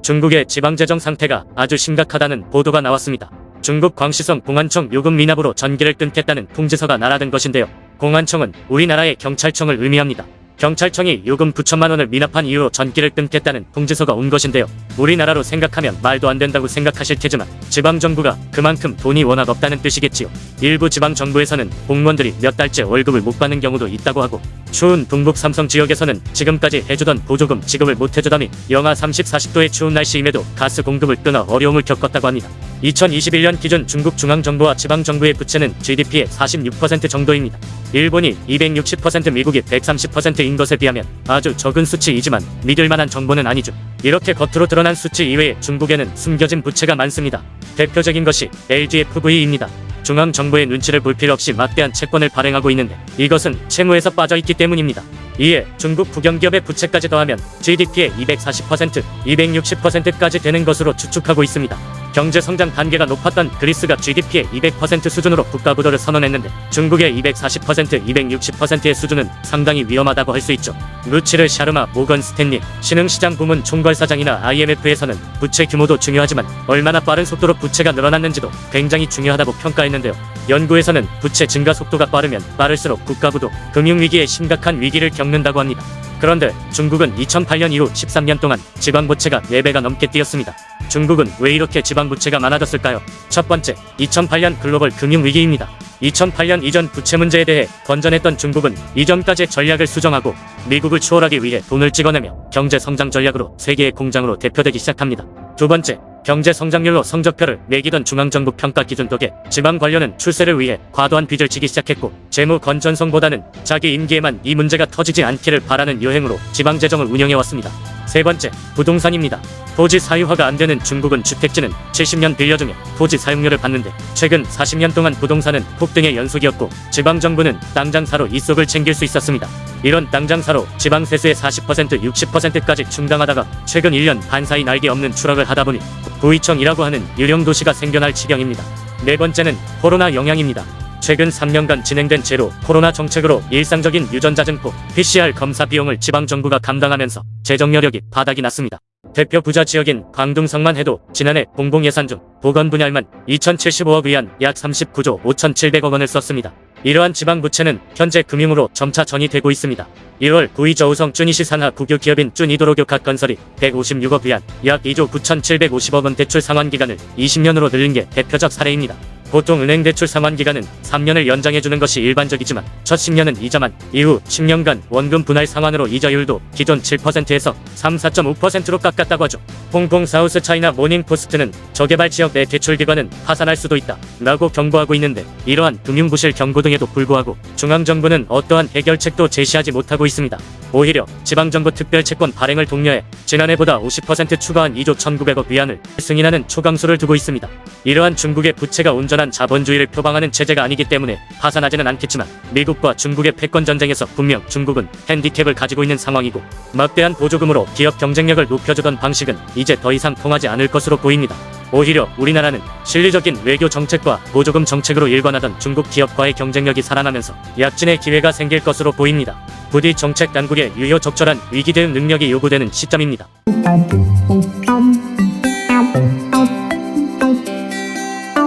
중국의 지방재정 상태가 아주 심각하다는 보도가 나왔습니다. 중국 광시성 공안청 요금 미납으로 전기를 끊겠다는 통지서가 날아든 것인데요. 공안청은 우리나라의 경찰청을 의미합니다. 경찰청이 요금 9천만 원을 미납한 이후로 전기를 끊겠다는 통지서가 온 것인데요. 우리나라로 생각하면 말도 안 된다고 생각하실 테지만 지방정부가 그만큼 돈이 워낙 없다는 뜻이겠지요. 일부 지방정부에서는 공무원들이 몇 달째 월급을 못 받는 경우도 있다고 하고, 추운 동북 삼성 지역에서는 지금까지 해주던 보조금 지급을 못 해주더니 영하 30, 40도의 추운 날씨임에도 가스 공급을 끊어 어려움을 겪었다고 합니다. 2021년 기준 중국 중앙정부와 지방정부의 부채는 GDP의 46% 정도입니다. 일본이 260%, 미국이 130%인 것에 비하면 아주 적은 수치이지만 믿을만한 정보는 아니죠. 이렇게 겉으로 드러난 수치 이외에 중국에는 숨겨진 부채가 많습니다. 대표적인 것이 LGFV입니다. 중앙정부의 눈치를 볼 필요 없이 막대한 채권을 발행하고 있는데 이것은 채무에서 빠져있기 때문입니다. 이에 중국 국영기업의 부채까지 더하면 GDP의 240%, 260%까지 되는 것으로 추측하고 있습니다. 경제성장 단계가 높았던 그리스가 GDP의 200% 수준으로 국가부도를 선언했는데 중국의 240%, 260%의 수준은 상당히 위험하다고 할 수 있죠. 루치르 샤르마 모건 스탠리 신흥시장 부문 총괄사장이나 IMF에서는 부채 규모도 중요하지만 얼마나 빠른 속도로 부채가 늘어났는지도 굉장히 중요하다고 평가했는데요. 연구에서는 부채 증가 속도가 빠르면 빠를수록 국가부도, 금융위기에 심각한 위기를 겪는다고 합니다. 그런데 중국은 2008년 이후 13년 동안 지방부채가 4배가 넘게 뛰었습니다. 중국은 왜 이렇게 지방부채가 많아졌을까요? 첫 번째, 2008년 글로벌 금융위기입니다. 2008년 이전 부채 문제에 대해 건전했던 중국은 이전까지의 전략을 수정하고 미국을 추월하기 위해 돈을 찍어내며 경제성장 전략으로 세계의 공장으로 대표되기 시작합니다. 두 번째, 경제성장률로 성적표를 매기던 중앙정부 평가 기준 덕에 지방 관료는 출세를 위해 과도한 빚을 지기 시작했고 재무 건전성보다는 자기 임기에만 이 문제가 터지지 않기를 바라는 여행으로 지방재정을 운영해왔습니다. 세 번째, 부동산입니다. 토지 사유화가 안 되는 중국은 주택지는 70년 빌려주며 토지 사용료를 받는데 최근 40년 동안 부동산은 폭등의 연속이었고 지방정부는 땅 장사로 이속을 챙길 수 있었습니다. 이런 땅 장사로 지방 세수의 40%, 60%까지 충당하다가 최근 1년 반 사이 날개 없는 추락을 하다 보니 부위청이라고 하는 유령 도시가 생겨날 지경입니다. 네 번째는 코로나 영향입니다. 최근 3년간 진행된 제로 코로나 정책으로 일상적인 유전자 증폭, PCR 검사 비용을 지방정부가 감당하면서 재정 여력이 바닥이 났습니다. 대표 부자 지역인 광둥성만 해도 지난해 공공예산 중 보건 분야만 2,075억 위안 약 39조 5,700억 원을 썼습니다. 이러한 지방부채는 현재 금융으로 점차 전이되고 있습니다. 1월 구의저우성 쭈니시 산하 국유 기업인 쭈니도로교캅건설이 156억 위안 약 2조 9,750억 원 대출 상환기간을 20년으로 늘린 게 대표적 사례입니다. 보통 은행 대출 상환기간은 3년을 연장해주는 것이 일반적이지만 첫 10년은 이자만, 이후 10년간 원금 분할 상환으로 이자율도 기존 7%에서 4.5%로 깎았다고 하죠. 홍콩 사우스 차이나 모닝포스트는 저개발 지역 내 대출기관은 파산할 수도 있다 라고 경고하고 있는데 이러한 금융부실 경고 등에도 불구하고 중앙정부는 어떠한 해결책도 제시하지 못하고 있습니다. 오히려 지방정부 특별채권 발행을 독려해 지난해보다 50% 추가한 2조 1,900억 위안을 승인하는 초강수를 두고 있습니다. 이러한 중국의 부채가 온전한 자본주의를 표방하는 체제가 아니기 때문에 파산하지는 않겠지만 미국과 중국의 패권전쟁에서 분명 중국은 핸디캡을 가지고 있는 상황이고 막대한 보조금으로 기업 경쟁력을 높여주던 방식은 이제 더 이상 통하지 않을 것으로 보입니다. 오히려 우리나라는 실리적인 외교 정책과 보조금 정책으로 일관하던 중국 기업과의 경쟁력이 살아나면서 약진의 기회가 생길 것으로 보입니다. 부디 정책 당국의 유효 적절한 위기 대응 능력이 요구되는 시점입니다.